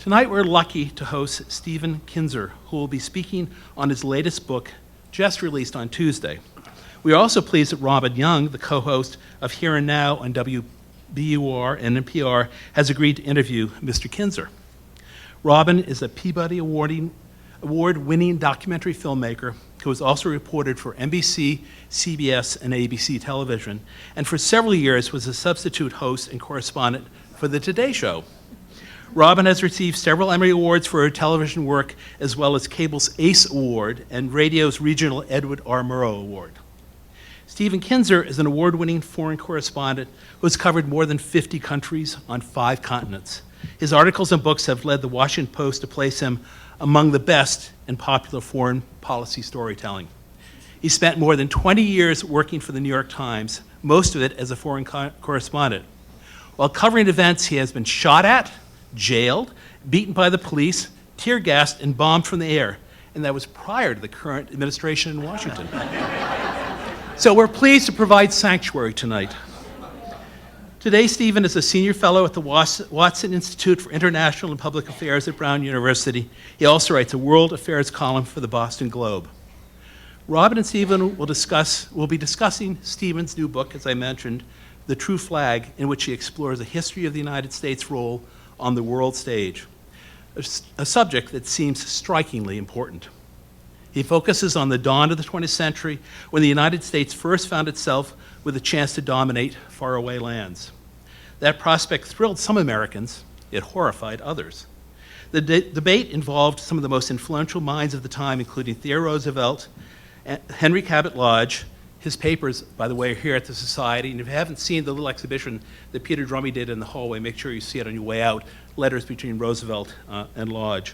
Tonight we're lucky to host Stephen Kinzer, who will be speaking on his latest book, just released on Tuesday. We are also pleased that Robin Young, the co-host of Here and Now on WBUR and NPR, has agreed to interview Mr. Kinzer. Robin is a Peabody Award-winning documentary filmmaker who has also reported for NBC, CBS, and ABC television, and for several years was a substitute host and correspondent for The Today Show. Robin has received several Emmy Awards for her television work, as well as cable's ACE Award and radio's regional Edward R. Murrow Award. Stephen Kinzer is an award-winning foreign correspondent who has covered more than 50 countries on 5 continents. His articles and books have led the Washington Post to place him among the best in popular foreign policy storytelling. He spent more than 20 years working for the New York Times, most of it as a foreign correspondent. While covering events, he has been shot at, jailed, beaten by the police, tear gassed, and bombed from the air. And that was prior to the current administration in Washington. So we're pleased to provide sanctuary tonight. Today, Stephen is a senior fellow at the Watson Institute for International and Public Affairs at Brown University. He also writes a world affairs column for the Boston Globe. Robin and Stephen will be discussing Stephen's new book, as I mentioned, The True Flag, in which he explores the history of the United States' role on the world stage, a subject that seems strikingly important. He focuses on the dawn of the 20th century, when the United States first found itself with a chance to dominate faraway lands. That prospect thrilled some Americans, it horrified others. The debate involved some of the most influential minds of the time, including Theodore Roosevelt, and Henry Cabot Lodge. His papers, by the way, are here at the Society, and if you haven't seen the little exhibition that Peter Drummy did in the hallway, make sure you see it on your way out, Letters Between Roosevelt and Lodge.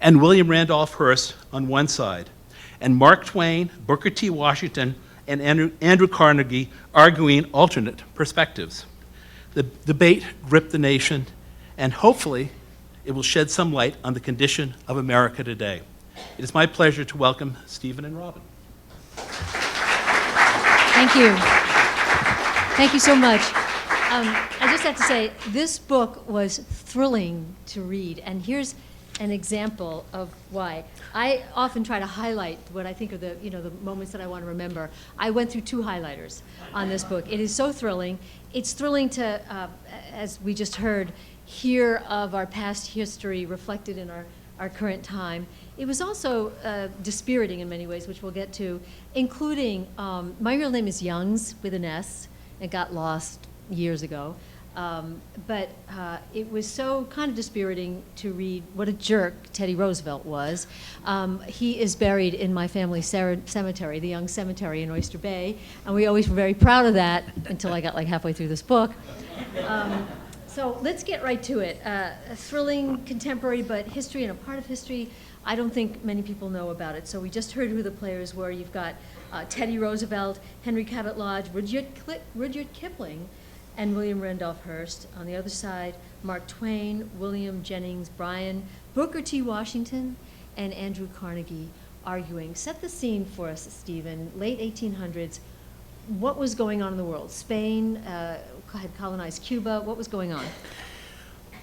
And William Randolph Hearst on one side, and Mark Twain, Booker T. Washington, and Andrew Carnegie arguing alternate perspectives. The debate gripped the nation, and hopefully it will shed some light on the condition of America today. It is my pleasure to welcome Stephen and Robin. Thank you. Thank you so much. I just have to say, this book was thrilling to read, and here's an example of why. I often try to highlight what I think are the moments that I want to remember. I went through 2 highlighters on this book. It is so thrilling. It's thrilling to, as we just heard, hear of our past history reflected in our current time. It was also dispiriting in many ways, which we'll get to, including, my real name is Youngs with an S. It got lost years ago. But it was so kind of dispiriting to read what a jerk Teddy Roosevelt was. He is buried in my family cemetery, the Young Cemetery in Oyster Bay, and we always were very proud of that until I got like halfway through this book. So let's get right to it. A thrilling contemporary, but history and a part of history I don't think many people know about it. So we just heard who the players were. You've got Teddy Roosevelt, Henry Cabot Lodge, Rudyard Kipling, and William Randolph Hearst. On the other side, Mark Twain, William Jennings Bryan, Booker T. Washington, and Andrew Carnegie arguing. Set the scene for us, Stephen. Late 1800s, what was going on in the world? Spain had colonized Cuba. What was going on?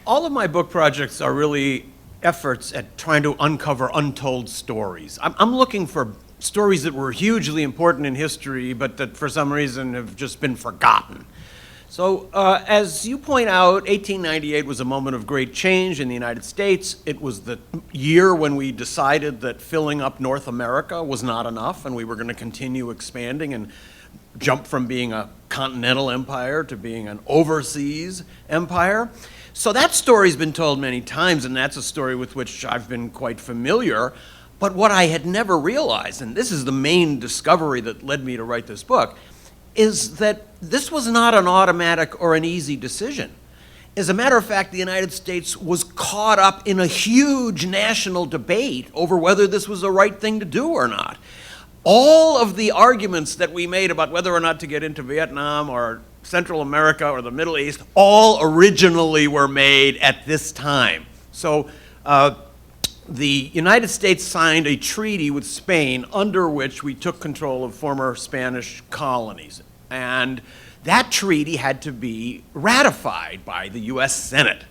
All of my book projects are really efforts at trying to uncover untold stories. I'm looking for stories that were hugely important in history, but that for some reason have just been forgotten. So as you point out, 1898 was a moment of great change in the United States. It was the year when we decided that filling up North America was not enough, and we were going to continue expanding and jump from being a continental empire to being an overseas empire. So that story's been told many times, and that's a story with which I've been quite familiar. But what I had never realized, and this is the main discovery that led me to write this book, is that this was not an automatic or an easy decision. As a matter of fact, the United States was caught up in a huge national debate over whether this was the right thing to do or not. All of the arguments that we made about whether or not to get into Vietnam or Central America or the Middle East all originally were made at this time. So the United States signed a treaty with Spain under which we took control of former Spanish colonies. And that treaty had to be ratified by the US Senate.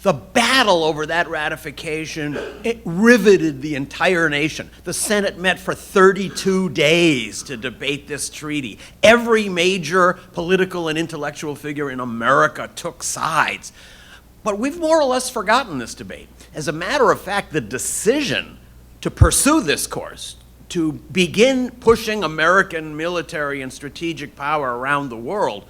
The battle over that ratification, it riveted the entire nation. The Senate met for 32 days to debate this treaty. Every major political and intellectual figure in America took sides. But we've more or less forgotten this debate. As a matter of fact, the decision to pursue this course, to begin pushing American military and strategic power around the world,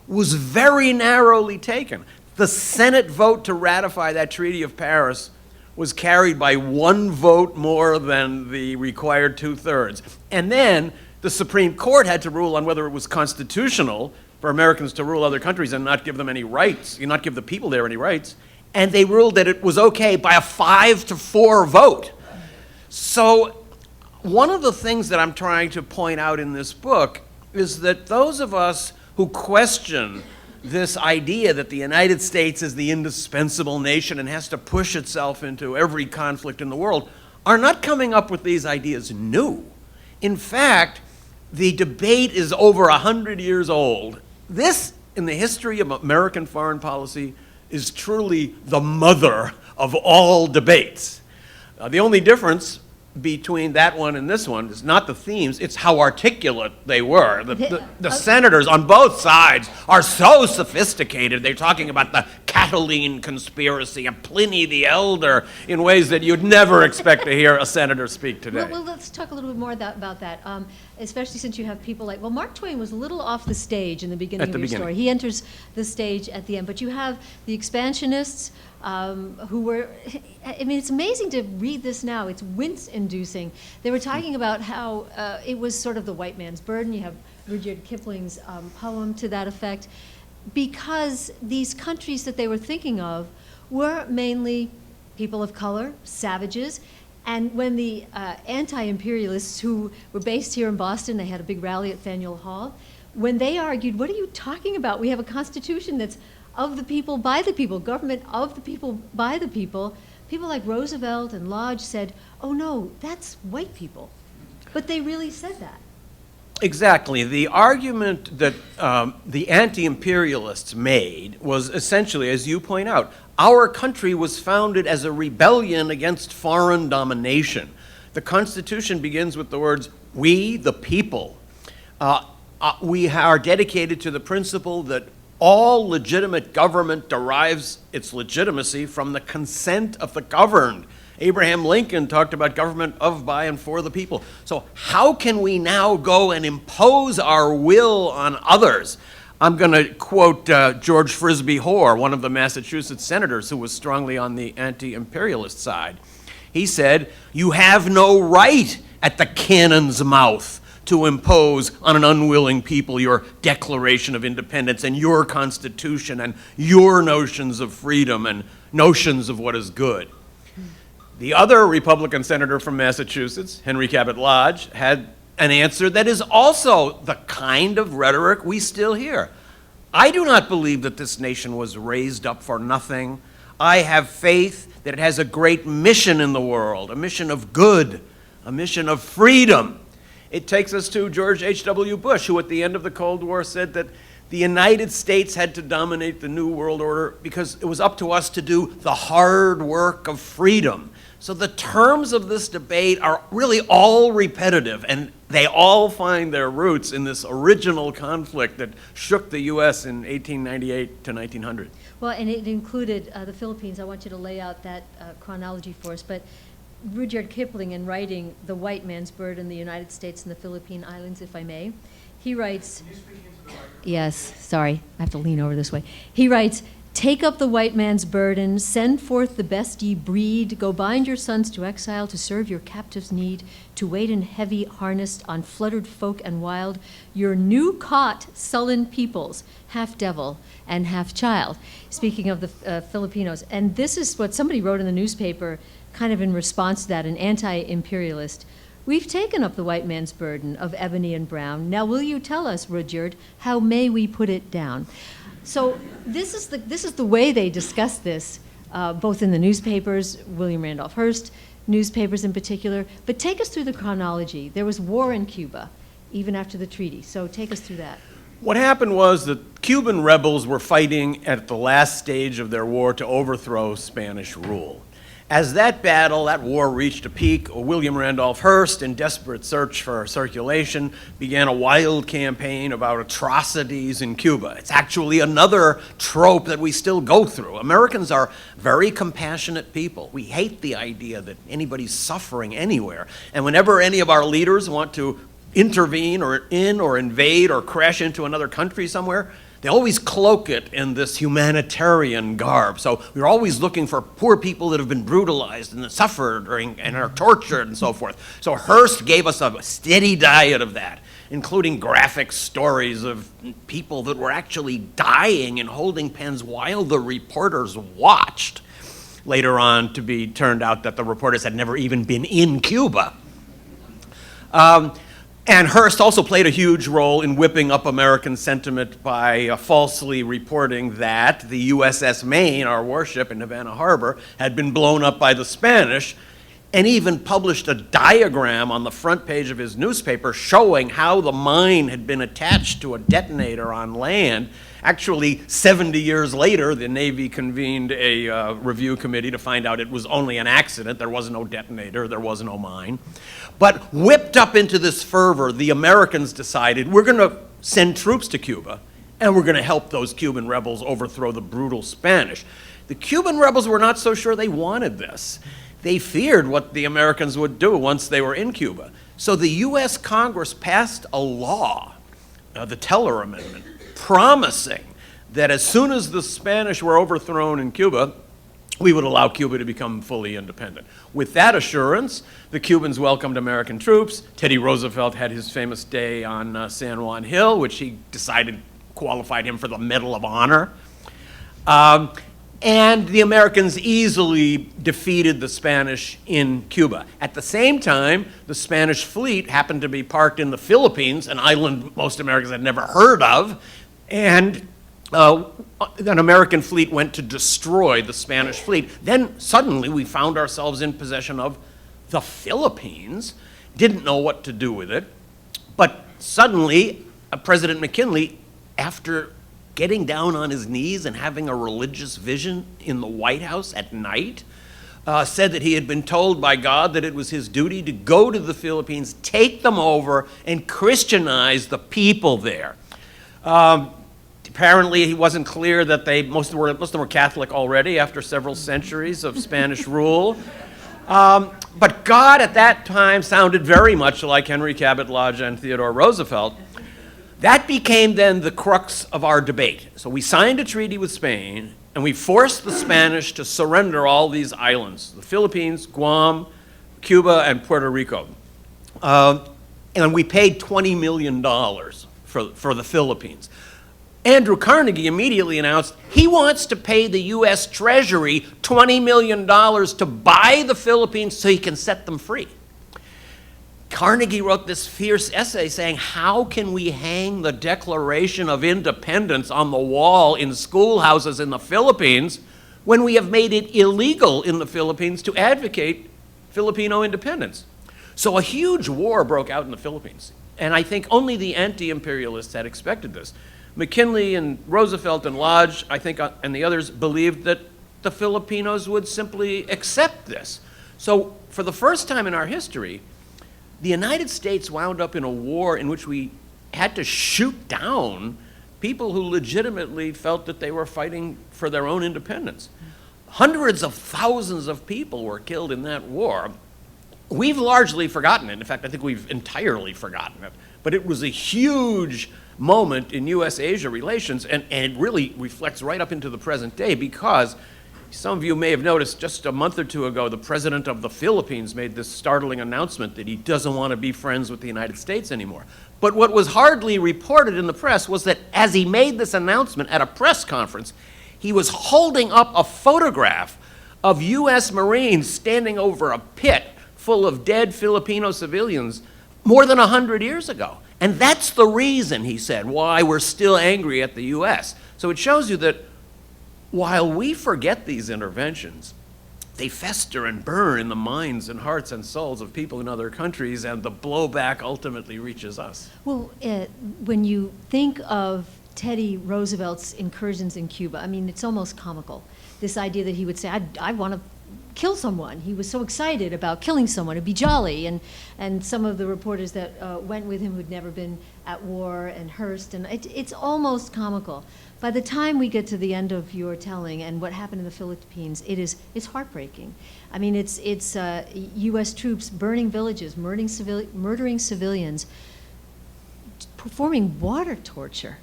was very narrowly taken. The Senate vote to ratify that Treaty of Paris was carried by 1 vote more than the required 2/3. And then the Supreme Court had to rule on whether it was constitutional for Americans to rule other countries and not give them any rights, not give the people there any rights. And they ruled that it was okay by a 5-4 vote. So one of the things that I'm trying to point out in this book is that those of us who question this idea that the United States is the indispensable nation and has to push itself into every conflict in the world are not coming up with these ideas new. In fact, the debate is over 100 years old. This, in the history of American foreign policy, is truly the mother of all debates. The only difference between that one and this one is not the themes, it's how articulate they were. The senators on both sides are so sophisticated. They're talking about the Catiline conspiracy and Pliny the Elder in ways that you'd never expect to hear a senator speak today. Well, let's talk a little bit more about that, especially since you have people like, well, Mark Twain was a little off the stage in the beginning of your story. He enters the stage at the end, but you have the expansionists, who were, I mean, it's amazing to read this now. It's wince-inducing. They were talking about how it was sort of the white man's burden. You have Rudyard Kipling's poem to that effect, because these countries that they were thinking of were mainly people of color, savages. And when the anti-imperialists, who were based here in Boston, they had a big rally at Faneuil Hall, when they argued, what are you talking about? We have a constitution that's of the people, by the people, government of the people, by the people. People like Roosevelt and Lodge said, oh no, that's white people. But they really said that. Exactly. The argument that the anti-imperialists made was essentially, as you point out, our country was founded as a rebellion against foreign domination. The Constitution begins with the words, we the people. We are dedicated to the principle that all legitimate government derives its legitimacy from the consent of the governed. Abraham Lincoln talked about government of, by, and for the people. So how can we now go and impose our will on others? I'm going to quote George Frisbee Hoare, one of the Massachusetts senators who was strongly on the anti-imperialist side. He said, you have no right at the cannon's mouth to impose on an unwilling people your Declaration of Independence and your Constitution and your notions of freedom and notions of what is good. The other Republican senator from Massachusetts, Henry Cabot Lodge, had an answer that is also the kind of rhetoric we still hear. I do not believe that this nation was raised up for nothing. I have faith that it has a great mission in the world, a mission of good, a mission of freedom. It takes us to George H.W. Bush, who at the end of the Cold War said that the United States had to dominate the New World Order because it was up to us to do the hard work of freedom. So the terms of this debate are really all repetitive, and they all find their roots in this original conflict that shook the U.S. in 1898 to 1900. Well, and it included the Philippines. I want you to lay out that chronology for us. But Rudyard Kipling, in writing The White Man's Burden, the United States and the Philippine Islands, if I may, he writes, yes, sorry, I have to lean over this way. He writes, take up the white man's burden, send forth the best ye breed, go bind your sons to exile to serve your captives' need, to wait in heavy harnessed on fluttered folk and wild, your new caught sullen peoples, half devil and half child. Speaking of the Filipinos, and this is what somebody wrote in the newspaper kind of in response to that, an anti-imperialist. We've taken up the white man's burden of ebony and brown. Now will you tell us, Rudyard, how may we put it down? So this is the way they discuss this, both in the newspapers, William Randolph Hearst, newspapers in particular. But take us through the chronology. There was war in Cuba, even after the treaty. So take us through that. What happened was that Cuban rebels were fighting at the last stage of their war to overthrow Spanish rule. As that battle, that war reached a peak, William Randolph Hearst, in desperate search for circulation, began a wild campaign about atrocities in Cuba. It's actually another trope that we still go through. Americans are very compassionate people. We hate the idea that anybody's suffering anywhere. And whenever any of our leaders want to intervene or invade or crash into another country somewhere, they always cloak it in this humanitarian garb. So we're always looking for poor people that have been brutalized and suffered and are tortured and so forth. So Hearst gave us a steady diet of that, including graphic stories of people that were actually dying and holding pens while the reporters watched. Later on to be turned out that the reporters had never even been in Cuba. And Hearst also played a huge role in whipping up American sentiment by falsely reporting that the USS Maine, our warship in Havana Harbor, had been blown up by the Spanish, and even published a diagram on the front page of his newspaper showing how the mine had been attached to a detonator on land. Actually, 70 years later, the Navy convened a review committee to find out it was only an accident. There was no detonator, there was no mine. But whipped up into this fervor, the Americans decided, we're going to send troops to Cuba, and we're going to help those Cuban rebels overthrow the brutal Spanish. The Cuban rebels were not so sure they wanted this. They feared what the Americans would do once they were in Cuba. So the U.S. Congress passed a law, the Teller Amendment, promising that as soon as the Spanish were overthrown in Cuba, we would allow Cuba to become fully independent. With that assurance, the Cubans welcomed American troops. Teddy Roosevelt had his famous day on San Juan Hill, which he decided qualified him for the Medal of Honor. And the Americans easily defeated the Spanish in Cuba. At the same time, the Spanish fleet happened to be parked in the Philippines, an island most Americans had never heard of, and an American fleet went to destroy the Spanish fleet. Then suddenly we found ourselves in possession of the Philippines, didn't know what to do with it, but suddenly President McKinley, after getting down on his knees and having a religious vision in the White House at night, said that he had been told by God that it was his duty to go to the Philippines, take them over, and Christianize the people there. Apparently, he wasn't clear that most of them were Catholic already after several centuries of Spanish rule. But God at that time sounded very much like Henry Cabot Lodge and Theodore Roosevelt. That became then the crux of our debate. So we signed a treaty with Spain, and we forced the Spanish to surrender all these islands, the Philippines, Guam, Cuba, and Puerto Rico. And we paid $20 million for the Philippines. Andrew Carnegie immediately announced he wants to pay the U.S. Treasury $20 million to buy the Philippines so he can set them free. Carnegie wrote this fierce essay saying, how can we hang the Declaration of Independence on the wall in schoolhouses in the Philippines when we have made it illegal in the Philippines to advocate Filipino independence? So a huge war broke out in the Philippines, and I think only the anti-imperialists had expected this. McKinley and Roosevelt and Lodge, I think, and the others believed that the Filipinos would simply accept this. So for the first time in our history, the United States wound up in a war in which we had to shoot down people who legitimately felt that they were fighting for their own independence. Hundreds of thousands of people were killed in that war. We've largely forgotten it. In fact, I think we've entirely forgotten it. But it was a huge moment in U.S.-Asia relations, and it really reflects right up into the present day, because some of you may have noticed just a month or two ago, the president of the Philippines made this startling announcement that he doesn't want to be friends with the United States anymore. But what was hardly reported in the press was that as he made this announcement at a press conference, he was holding up a photograph of U.S. Marines standing over a pit full of dead Filipino civilians more than 100 years ago. And that's the reason, he said, why we're still angry at the U.S. So it shows you that while we forget these interventions, they fester and burn in the minds and hearts and souls of people in other countries, and the blowback ultimately reaches us. Well, when you think of Teddy Roosevelt's incursions in Cuba, I mean, it's almost comical. This idea that he would say, I want to kill someone. He was so excited about killing someone. It'd be jolly. And some of the reporters that went with him who'd never been at war, and Hearst, and it's almost comical. By the time we get to the end of your telling and what happened in the Philippines, it's heartbreaking. I mean, it's U.S. troops burning villages, murdering civilians, performing water torture,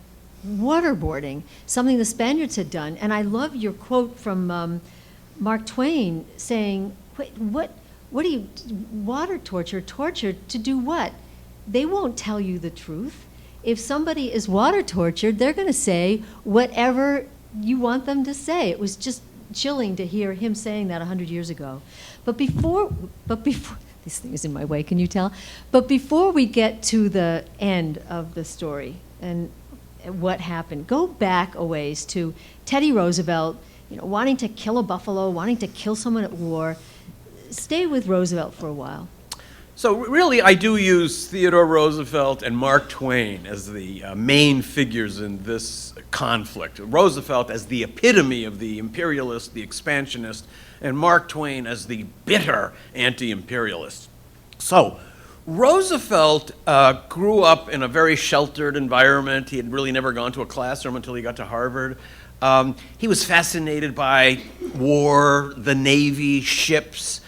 waterboarding, something the Spaniards had done. And I love your quote from Mark Twain saying, "Wait, what do you, water torture to do what? They won't tell you the truth. If somebody is water tortured, they're going to say whatever you want them to say." It was just chilling to hear him saying that 100 years ago. But before, this thing is in my way, can you tell? But before we get to the end of the story and what happened, go back a ways to Teddy Roosevelt, wanting to kill a buffalo, wanting to kill someone at war. Stay with Roosevelt for a while. So really, I do use Theodore Roosevelt and Mark Twain as the main figures in this conflict. Roosevelt as the epitome of the imperialist, the expansionist, and Mark Twain as the bitter anti-imperialist. So Roosevelt grew up in a very sheltered environment. He had really never gone to a classroom until he got to Harvard. He was fascinated by war, the Navy, ships,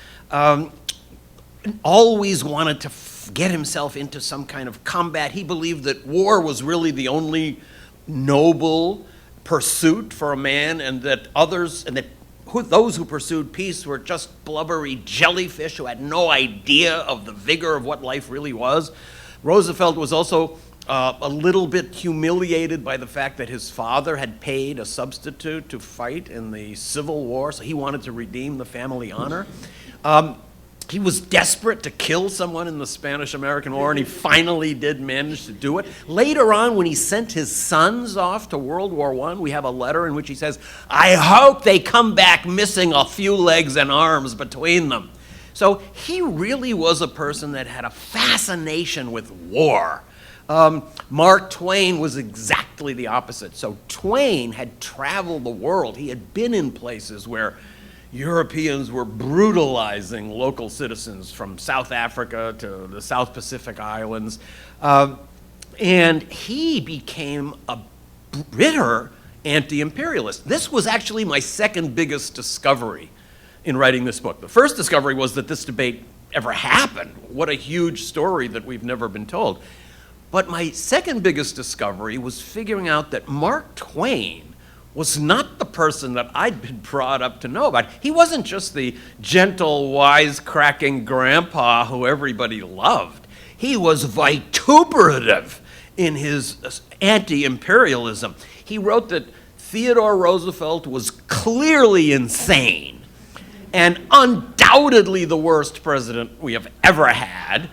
always wanted to get himself into some kind of combat. He believed that war was really the only noble pursuit for a man, and that those who pursued peace were just blubbery jellyfish who had no idea of the vigor of what life really was. Roosevelt was also a little bit humiliated by the fact that his father had paid a substitute to fight in the Civil War, so he wanted to redeem the family honor. He was desperate to kill someone in the Spanish-American War, and he finally did manage to do it. Later on, when he sent his sons off to World War I, we have a letter in which he says, "I hope they come back missing a few legs and arms between them." So he really was a person that had a fascination with war. Mark Twain was exactly the opposite. So Twain had traveled the world. He had been in places where Europeans were brutalizing local citizens, from South Africa to the South Pacific Islands. And he became a bitter anti-imperialist. This was actually my second biggest discovery in writing this book. The first discovery was that this debate ever happened. What a huge story that we've never been told. But my second biggest discovery was figuring out that Mark Twain was not the person that I'd been brought up to know about. He wasn't just the gentle, wisecracking grandpa who everybody loved. He was vituperative in his anti-imperialism. He wrote that Theodore Roosevelt was clearly insane and undoubtedly the worst president we have ever had.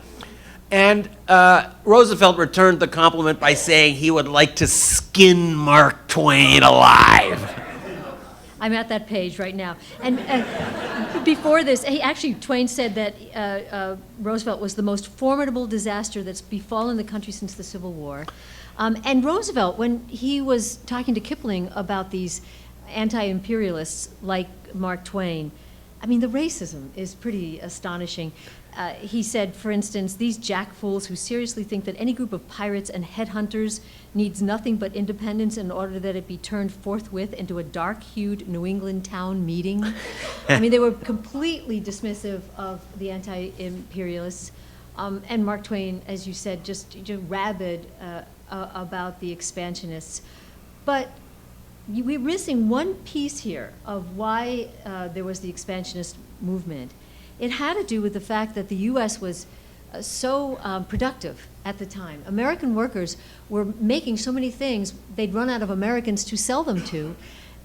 And Roosevelt returned the compliment by saying he would like to skin Mark Twain alive. I'm at that page right now. And before this, Twain said that Roosevelt was the most formidable disaster that's befallen the country since the Civil War. And Roosevelt, when he was talking to Kipling about these anti-imperialists like Mark Twain, I mean, the racism is pretty astonishing. He said, for instance, "These jackfools who seriously think that any group of pirates and headhunters needs nothing but independence in order that it be turned forthwith into a dark-hued New England town meeting." I mean, they were completely dismissive of the anti-imperialists. And Mark Twain, as you said, just rabid about the expansionists. But we're missing one piece here of why there was the expansionist movement. It had to do with the fact that the U.S. was so productive at the time. American workers were making so many things, they'd run out of Americans to sell them to.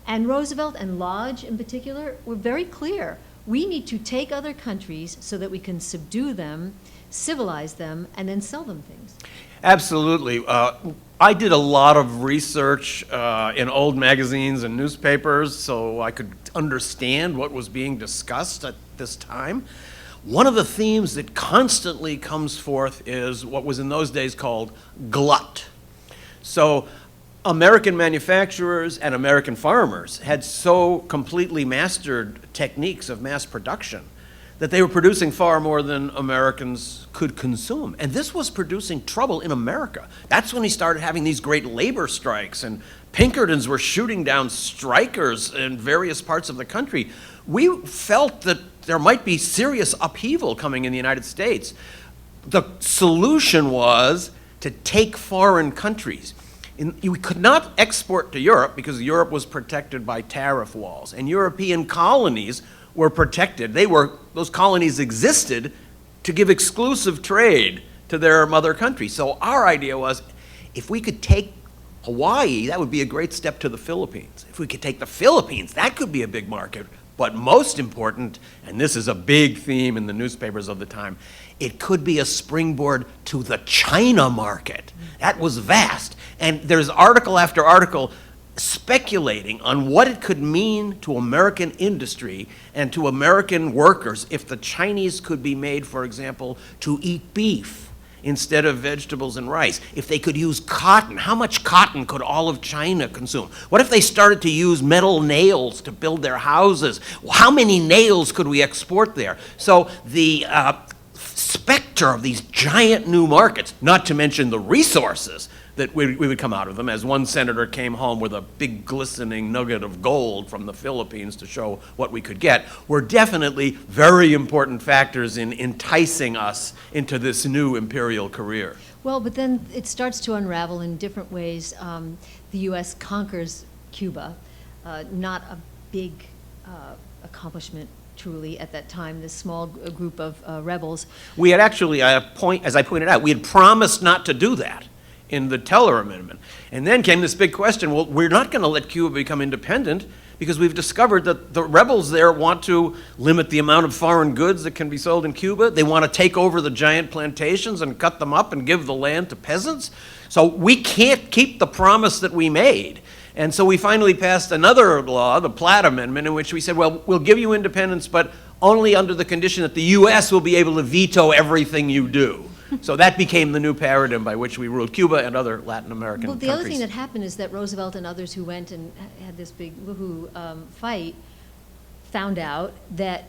And Roosevelt and Lodge in particular were very clear. We need to take other countries so that we can subdue them, civilize them, and then sell them things. Absolutely. I did a lot of research in old magazines and newspapers so I could understand what was being discussed at this time. One of the themes that constantly comes forth is what was in those days called glut. So American manufacturers and American farmers had so completely mastered techniques of mass production that they were producing far more than Americans could consume. And this was producing trouble in America. That's when we started having these great labor strikes, and Pinkertons were shooting down strikers in various parts of the country. We felt that there might be serious upheaval coming in the United States. The solution was to take foreign countries. We could not export to Europe because Europe was protected by tariff walls, and European colonies were protected. Those colonies existed to give exclusive trade to their mother country. So our idea was, if we could take Hawaii, that would be a great step to the Philippines. If we could take the Philippines, that could be a big market. But most important, and this is a big theme in the newspapers of the time, it could be a springboard to the China market. That was vast. And there's article after article speculating on what it could mean to American industry and to American workers if the Chinese could be made, for example, to eat beef instead of vegetables and rice. If they could use cotton, how much cotton could all of China consume? What if they started to use metal nails to build their houses? How many nails could we export there? So the specter of these giant new markets, not to mention the resources that we would come out of them, as one senator came home with a big glistening nugget of gold from the Philippines to show what we could get, were definitely very important factors in enticing us into this new imperial career. Well, but then it starts to unravel in different ways. The U.S. conquers Cuba, not a big accomplishment truly at that time, this small group of rebels. We had actually, as I pointed out, we had promised not to do that in the Teller Amendment. And then came this big question, well, we're not going to let Cuba become independent because we've discovered that the rebels there want to limit the amount of foreign goods that can be sold in Cuba. They want to take over the giant plantations and cut them up and give the land to peasants. So we can't keep the promise that we made. And so we finally passed another law, the Platt Amendment, in which we said, well, we'll give you independence, but only under the condition that the U.S. will be able to veto everything you do. So that became the new paradigm by which we ruled Cuba and other Latin American countries. Well, the other thing that happened is that Roosevelt and others who went and had this big woohoo fight found out that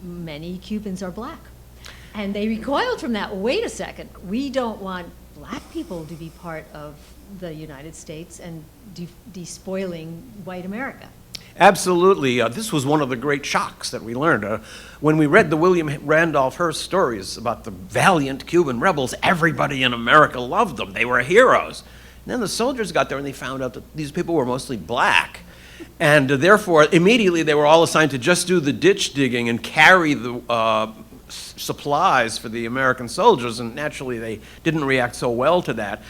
many Cubans are black. And they recoiled from that. Wait a second, we don't want black people to be part of the United States and despoiling white America. Absolutely. This was one of the great shocks that we learned. When we read the William Randolph Hearst stories about the valiant Cuban rebels, everybody in America loved them. They were heroes. And then the soldiers got there and they found out that these people were mostly black. And therefore, immediately they were all assigned to just do the ditch digging and carry the supplies for the American soldiers. And naturally, they didn't react so well to that.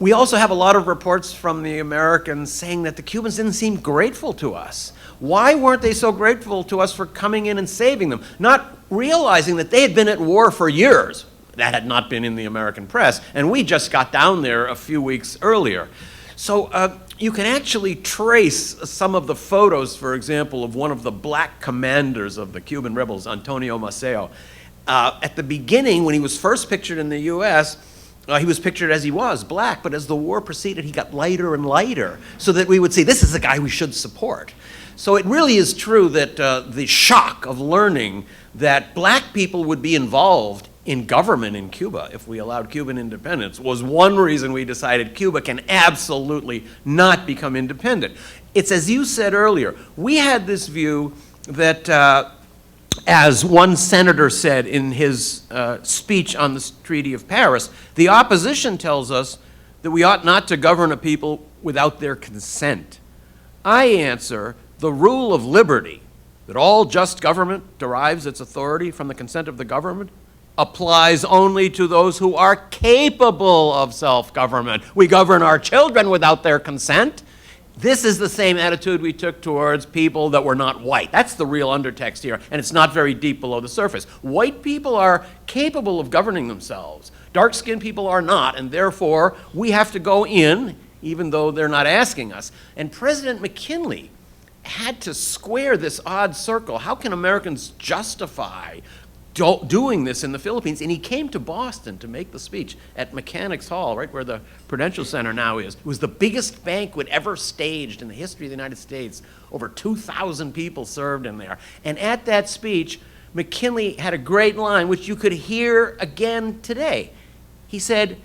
We also have a lot of reports from the Americans saying that the Cubans didn't seem grateful to us. Why weren't they so grateful to us for coming in and saving them? Not realizing that they had been at war for years. That had not been in the American press, and we just got down there a few weeks earlier. So you can actually trace some of the photos, for example, of one of the black commanders of the Cuban rebels, Antonio Maceo. At the beginning, when he was first pictured in the U.S., he was pictured as he was, black, but as the war proceeded, he got lighter and lighter, so that we would say, this is the guy we should support. So it really is true that the shock of learning that black people would be involved in government in Cuba if we allowed Cuban independence was one reason we decided Cuba can absolutely not become independent. It's as you said earlier, we had this view that as one senator said in his speech on the Treaty of Paris, the opposition tells us that we ought not to govern a people without their consent. I answer, the rule of liberty, that all just government derives its authority from the consent of the government, applies only to those who are capable of self-government. We govern our children without their consent. This is the same attitude we took towards people that were not white. That's the real undertext here, and it's not very deep below the surface. White people are capable of governing themselves. Dark-skinned people are not, and therefore we have to go in, even though they're not asking us. And President McKinley had to square this odd circle. How can Americans justify doing this in the Philippines? And he came to Boston to make the speech at Mechanics Hall, right where the Prudential Center now is. It was the biggest banquet ever staged in the history of the United States. Over 2,000 people served in there. And at that speech, McKinley had a great line, which you could hear again today. He said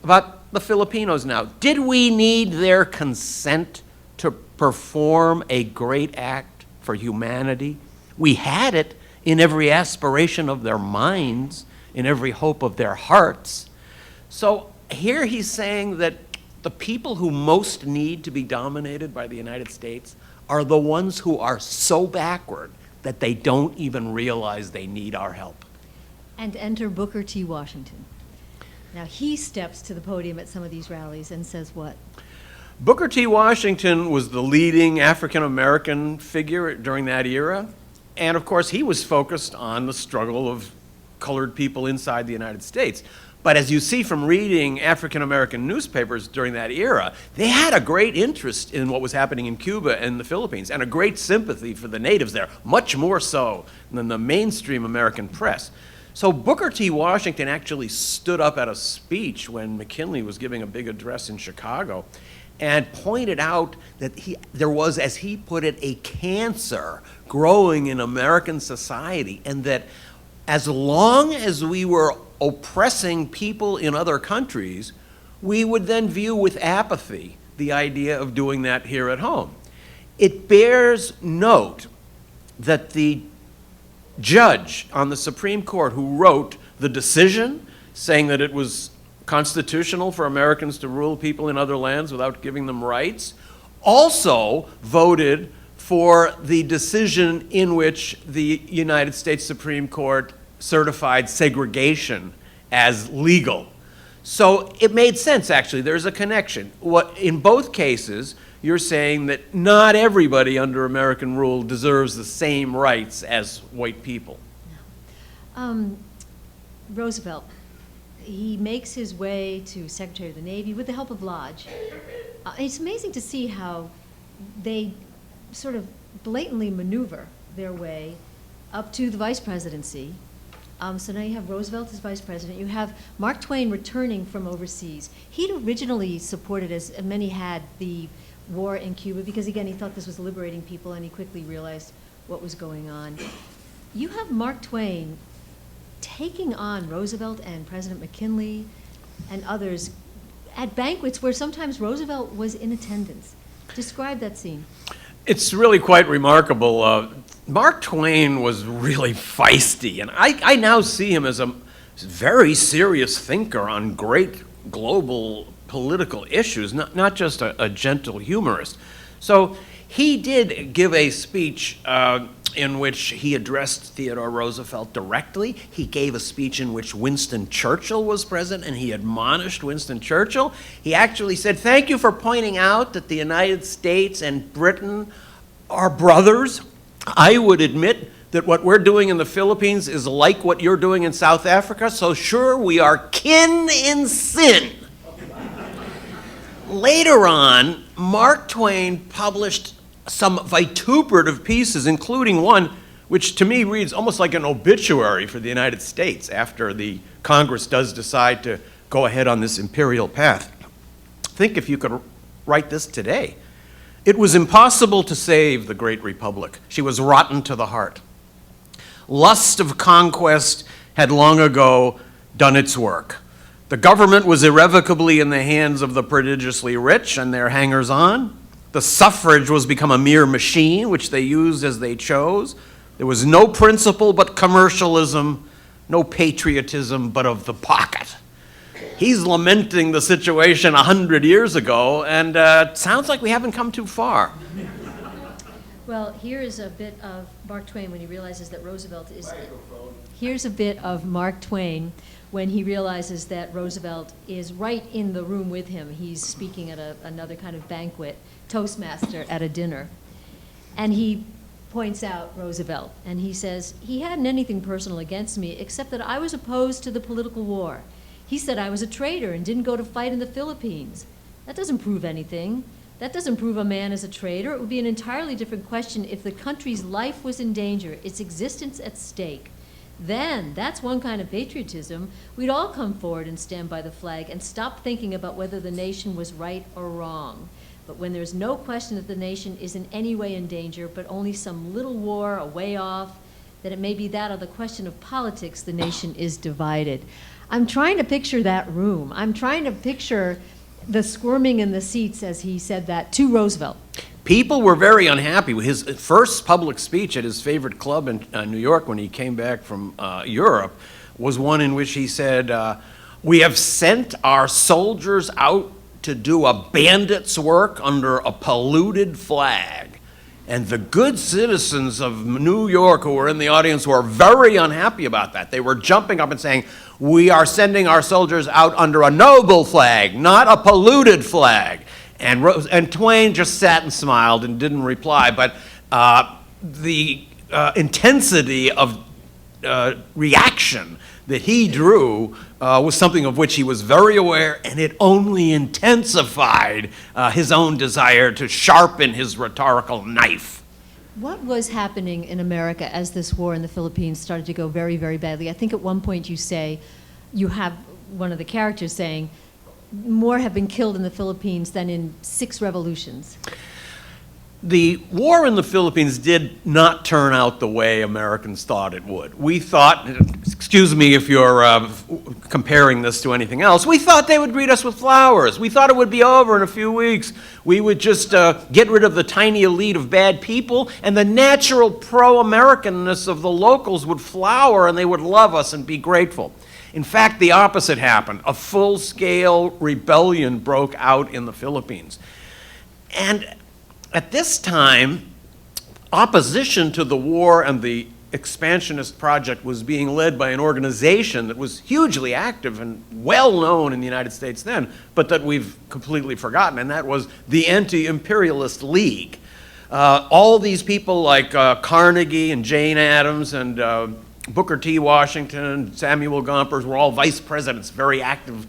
about the Filipinos now, did we need their consent to perform a great act for humanity? We had it in every aspiration of their minds, in every hope of their hearts. So here he's saying that the people who most need to be dominated by the United States are the ones who are so backward that they don't even realize they need our help. And enter Booker T. Washington. Now, he steps to the podium at some of these rallies and says what? Booker T. Washington was the leading African-American figure during that era. And of course, he was focused on the struggle of colored people inside the United States. But as you see from reading African-American newspapers during that era, they had a great interest in what was happening in Cuba and the Philippines, and a great sympathy for the natives there, much more so than the mainstream American press. So Booker T. Washington actually stood up at a speech when McKinley was giving a big address in Chicago and pointed out that there was, as he put it, a cancer growing in American society, and that as long as we were oppressing people in other countries, we would then view with apathy the idea of doing that here at home. It bears note that the judge on the Supreme Court who wrote the decision saying that it was constitutional for Americans to rule people in other lands without giving them rights, also voted for the decision in which the United States Supreme Court certified segregation as legal. So it made sense, actually. There's a connection. In both cases, you're saying that not everybody under American rule deserves the same rights as white people. Roosevelt, he makes his way to Secretary of the Navy with the help of Lodge. It's amazing to see how they sort of blatantly maneuver their way up to the vice presidency. So now you have Roosevelt as vice president. You have Mark Twain returning from overseas. He'd originally supported, as many had, the war in Cuba because, again, he thought this was liberating people, and he quickly realized what was going on. You have Mark Twain taking on Roosevelt and President McKinley and others at banquets where sometimes Roosevelt was in attendance. Describe that scene. It's really quite remarkable. Mark Twain was really feisty, and I now see him as a very serious thinker on great global political issues, not just a gentle humorist. So he did give a speech in which he addressed Theodore Roosevelt directly. He gave a speech in which Winston Churchill was present, and he admonished Winston Churchill. He actually said, "Thank you for pointing out that the United States and Britain are brothers. I would admit that what we're doing in the Philippines is like what you're doing in South Africa, so sure, we are kin in sin." Later on, Mark Twain published some vituperative pieces, including one which to me reads almost like an obituary for the United States after the Congress does decide to go ahead on this imperial path. Think if you could write this today. "It was impossible to save the great republic. She was rotten to the heart. Lust of conquest had long ago done its work. The government was irrevocably in the hands of the prodigiously rich and their hangers-on. The suffrage was become a mere machine which they used as they chose. There was no principle but commercialism, no patriotism but of the pocket." He's lamenting the situation 100 years ago, and it sounds like we haven't come too far. Well, here is a bit of Mark Twain when he realizes that Roosevelt is. Here's a bit of Mark Twain when he realizes that Roosevelt is right in the room with him. He's speaking at another kind of banquet, Toastmaster at a dinner. And he points out Roosevelt, and he says, he hadn't anything personal against me except that I was opposed to the political war. He said I was a traitor and didn't go to fight in the Philippines. That doesn't prove anything. That doesn't prove a man is a traitor. It would be an entirely different question if the country's life was in danger, its existence at stake. Then, that's one kind of patriotism. We'd all come forward and stand by the flag and stop thinking about whether the nation was right or wrong. But when there's no question that the nation is in any way in danger, but only some little war a way off, that it may be that or the question of politics, the nation is divided. I'm trying to picture that room. I'm trying to picture the squirming in the seats as he said that to Roosevelt. People were very unhappy. His first public speech at his favorite club in New York when he came back from Europe was one in which he said, "We have sent our soldiers out to do a bandit's work under a polluted flag." And the good citizens of New York who were in the audience were very unhappy about that. They were jumping up and saying, "We are sending our soldiers out under a noble flag, not a polluted flag." And Twain just sat and smiled and didn't reply. But the intensity of reaction that he drew was something of which he was very aware, and it only intensified his own desire to sharpen his rhetorical knife. What was happening in America as this war in the Philippines started to go very, very badly? I think at one point you say, you have one of the characters saying, more have been killed in the Philippines than in 6 revolutions. The war in the Philippines did not turn out the way Americans thought it would. We thought, excuse me if you're comparing this to anything else, we thought they would greet us with flowers. We thought it would be over in a few weeks. We would just get rid of the tiny elite of bad people, and the natural pro-Americanness of the locals would flower, and they would love us and be grateful. In fact, the opposite happened. A full-scale rebellion broke out in the Philippines. And at this time, opposition to the war and the expansionist project was being led by an organization that was hugely active and well-known in the United States then, but that we've completely forgotten, and that was the Anti-imperialist League. All these people like Carnegie and Jane Addams and Booker T. Washington, Samuel Gompers were all vice presidents, very active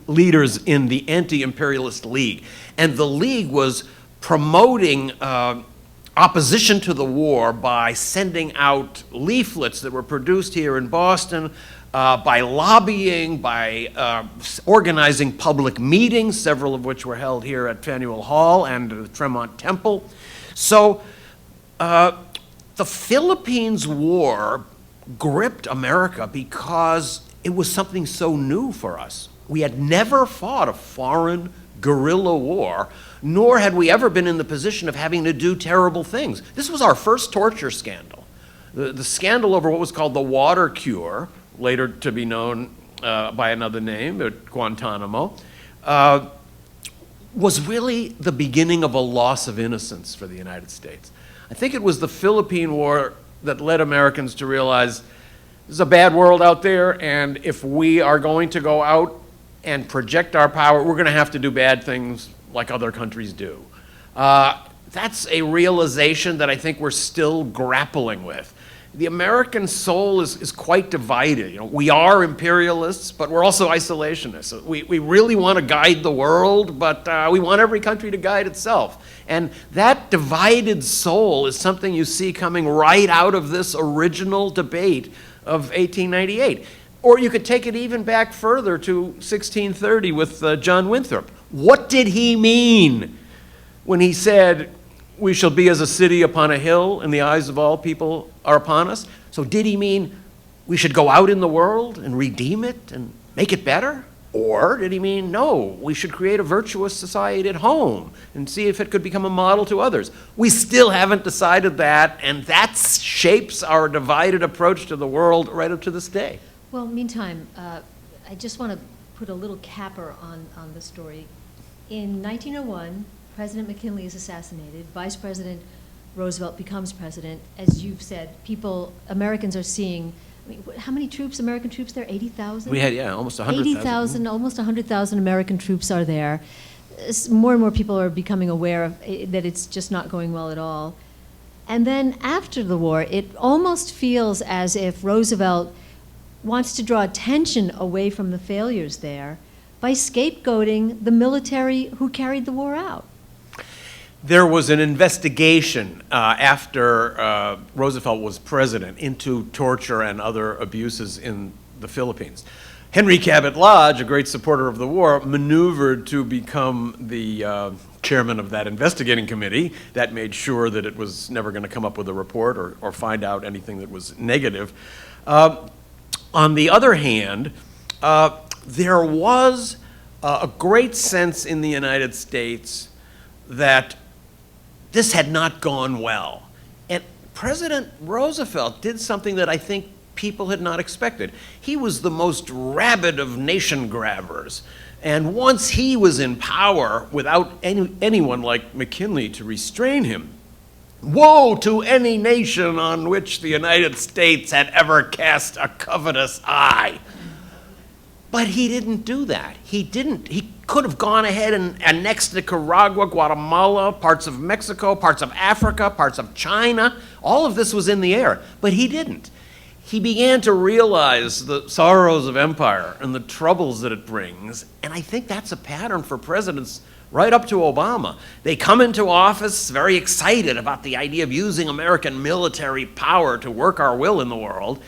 leaders in the Anti-imperialist League. And the League was promoting opposition to the war by sending out leaflets that were produced here in Boston, by lobbying, by organizing public meetings, several of which were held here at Faneuil Hall and the Tremont Temple. So the Philippines War gripped America because it was something so new for us. We had never fought a foreign guerrilla war, nor had we ever been in the position of having to do terrible things. This was our first torture scandal. The scandal over what was called the water cure, later to be known by another name, at Guantanamo, was really the beginning of a loss of innocence for the United States. I think it was the Philippine War that led Americans to realize there's a bad world out there, and if we are going to go out and project our power, we're going to have to do bad things like other countries do. That's a realization that I think we're still grappling with. The American soul is quite divided. You know, we are imperialists, but we're also isolationists. We really want to guide the world, but we want every country to guide itself. And that divided soul is something you see coming right out of this original debate of 1898. Or you could take it even back further to 1630 with John Winthrop. What did he mean when he said, "We shall be as a city upon a hill, and the eyes of all people are upon us"? So did he mean we should go out in the world and redeem it and make it better? Or did he mean, no, we should create a virtuous society at home and see if it could become a model to others? We still haven't decided that, and that shapes our divided approach to the world right up to this day. Well, meantime, I just want to put a little capper on the story. In 1901, President McKinley is assassinated. Vice President Roosevelt becomes president, as you've said, Americans are seeing, I mean, how many troops, American troops there? 80,000? We had, yeah, almost 100,000. 80,000, almost 100,000 American troops are there. More and more people are becoming aware of that it's just not going well at all. And then after the war, it almost feels as if Roosevelt wants to draw attention away from the failures there by scapegoating the military who carried the war out. There was an investigation after Roosevelt was president into torture and other abuses in the Philippines. Henry Cabot Lodge, a great supporter of the war, maneuvered to become the chairman of that investigating committee. That made sure that it was never going to come up with a report or find out anything that was negative. On the other hand, there was a great sense in the United States that this had not gone well. And President Roosevelt did something that I think people had not expected. He was the most rabid of nation grabbers. And once he was in power, without anyone like McKinley to restrain him, woe to any nation on which the United States had ever cast a covetous eye. But he didn't do that. He could have gone ahead and annexed Nicaragua, Guatemala, parts of Mexico, parts of Africa, parts of China. All of this was in the air, but he didn't. He began to realize the sorrows of empire and the troubles that it brings, and I think that's a pattern for presidents right up to Obama. They come into office very excited about the idea of using American military power to work our will in the world,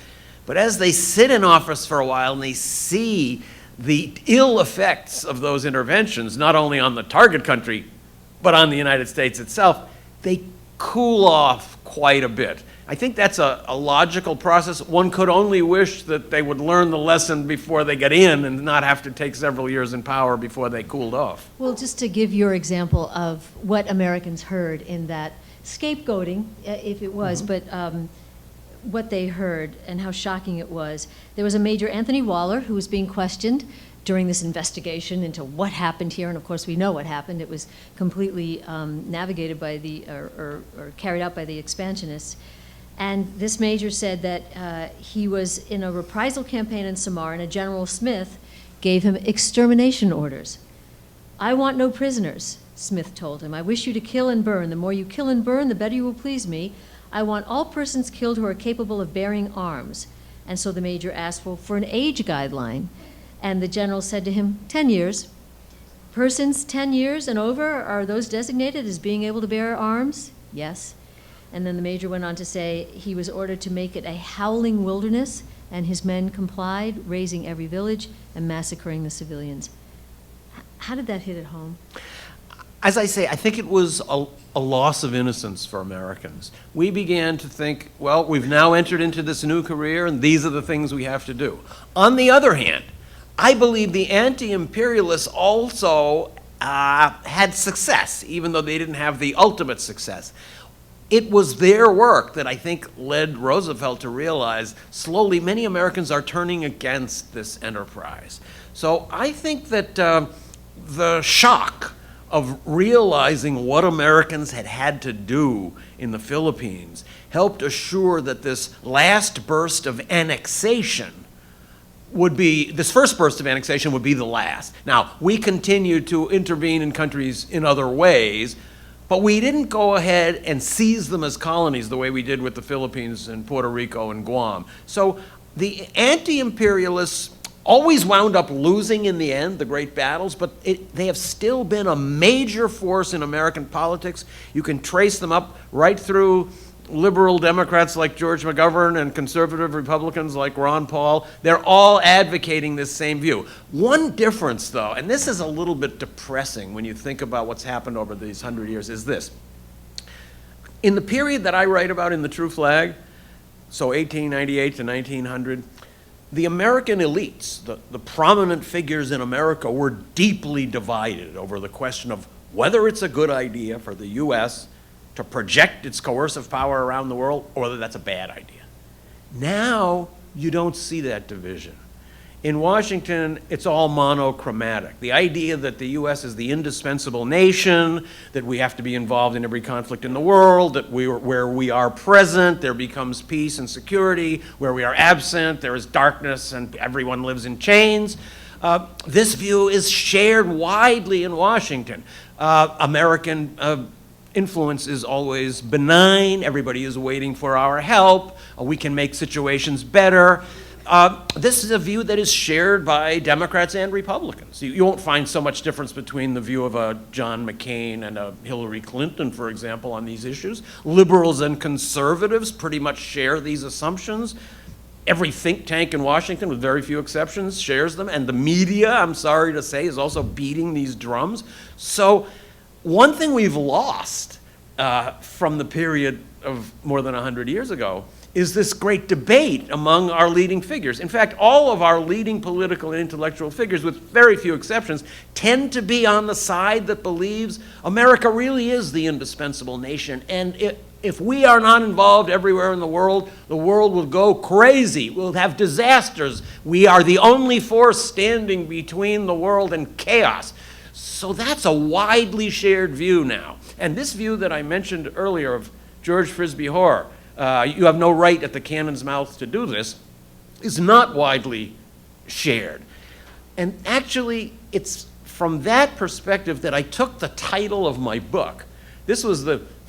but as they sit in office for a while and they see the ill effects of those interventions, not only on the target country, but on the United States itself, they cool off quite a bit. I think that's a logical process. One could only wish that they would learn the lesson before they get in and not have to take several years in power before they cooled off. Well, just to give your example of what Americans heard in that scapegoating, if it was, but what they heard and how shocking it was. There was a Major Anthony Waller who was being questioned during this investigation into what happened here, and of course we know what happened. It was completely navigated by or carried out by the expansionists. And this major said that he was in a reprisal campaign in Samar, and a General Smith gave him extermination orders. "I want no prisoners," Smith told him. "I wish you to kill and burn. The more you kill and burn, the better you will please me. I want all persons killed who are capable of bearing arms." And so the major asked for an age guideline. And the general said to him, 10 years. "Persons 10 years and over, are those designated as being able to bear arms?" "Yes." And then the major went on to say he was ordered to make it a howling wilderness, and his men complied, razing every village and massacring the civilians. How did that hit at home? As I say, I think it was a loss of innocence for Americans. We began to think, well, we've now entered into this new career, and these are the things we have to do. On the other hand, I believe the anti-imperialists also had success, even though they didn't have the ultimate success. It was their work that I think led Roosevelt to realize slowly many Americans are turning against this enterprise. So I think that the shock of realizing what Americans had had to do in the Philippines helped assure that this last burst of annexation this first burst of annexation would be the last. Now, we continued to intervene in countries in other ways, but we didn't go ahead and seize them as colonies the way we did with the Philippines and Puerto Rico and Guam. So the anti-imperialists always wound up losing in the end, the great battles, but they have still been a major force in American politics. You can trace them up right through liberal Democrats like George McGovern and conservative Republicans like Ron Paul. They're all advocating this same view. One difference, though, and this is a little bit depressing when you think about what's happened over these 100 years, is this. In the period that I write about in The True Flag, so 1898 to 1900, the American elites, the prominent figures in America, were deeply divided over the question of whether it's a good idea for the U.S. to project its coercive power around the world, or whether that's a bad idea. Now, you don't see that division. In Washington, it's all monochromatic. The idea that the U.S. is the indispensable nation, that we have to be involved in every conflict in the world, that where we are present, there becomes peace and security. Where we are absent, there is darkness and everyone lives in chains. This view is shared widely in Washington. American influence is always benign. Everybody is waiting for our help. We can make situations better. This is a view that is shared by Democrats and Republicans. You won't find so much difference between the view of a John McCain and a Hillary Clinton, for example, on these issues. Liberals and conservatives pretty much share these assumptions. Every think tank in Washington, with very few exceptions, shares them. And the media, I'm sorry to say, is also beating these drums. So one thing we've lost from the period of more than 100 years ago is this great debate among our leading figures. In fact, all of our leading political and intellectual figures, with very few exceptions, tend to be on the side that believes America really is the indispensable nation. And if we are not involved everywhere in the world will go crazy. We'll have disasters. We are the only force standing between the world and chaos. So that's a widely shared view now. And this view that I mentioned earlier of George Frisbee Hoare, you have no right at the cannon's mouth to do this, is not widely shared. And actually, it's from that perspective that I took the title of my book. This was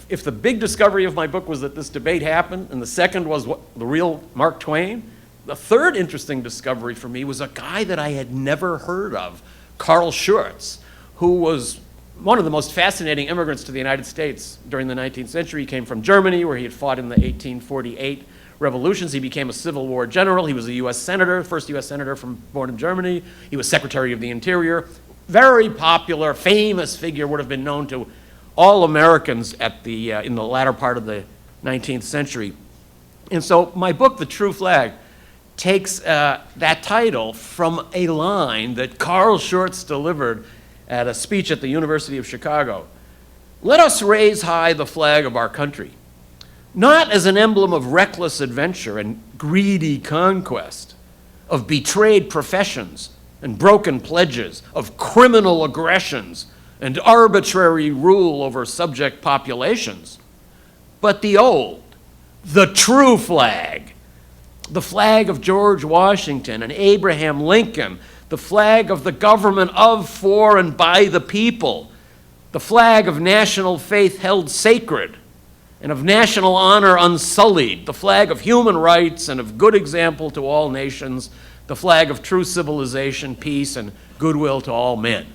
if the big discovery of my book was that this debate happened, and the second was the real Mark Twain, the third interesting discovery for me was a guy that I had never heard of, Carl Schurz, who was one of the most fascinating immigrants to the United States during the 19th century. He came from Germany, where he had fought in the 1848 revolutions. He became a Civil War general. He was a U.S. senator, first U.S. senator born in Germany. He was Secretary of the Interior. Very popular, famous figure, would have been known to all Americans in the latter part of the 19th century. And so my book, The True Flag, takes that title from a line that Carl Schurz delivered at a speech at the University of Chicago. Let us raise high the flag of our country, not as an emblem of reckless adventure and greedy conquest, of betrayed professions and broken pledges, of criminal aggressions and arbitrary rule over subject populations, but the true flag, the flag of George Washington and Abraham Lincoln, the flag of the government of, for, and by the people, the flag of national faith held sacred and of national honor unsullied, the flag of human rights and of good example to all nations, the flag of true civilization, peace, and goodwill to all men.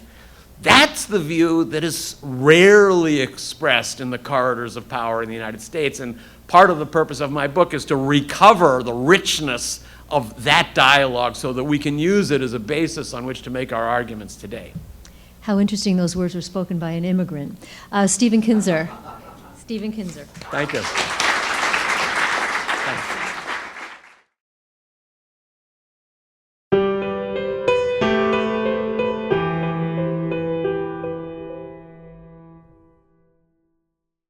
That's the view that is rarely expressed in the corridors of power in the United States, and part of the purpose of my book is to recover the richness of that dialogue so that we can use it as a basis on which to make our arguments today. How interesting those words were spoken by an immigrant. Stephen Kinzer. Stephen Kinzer. Thank you. Thanks.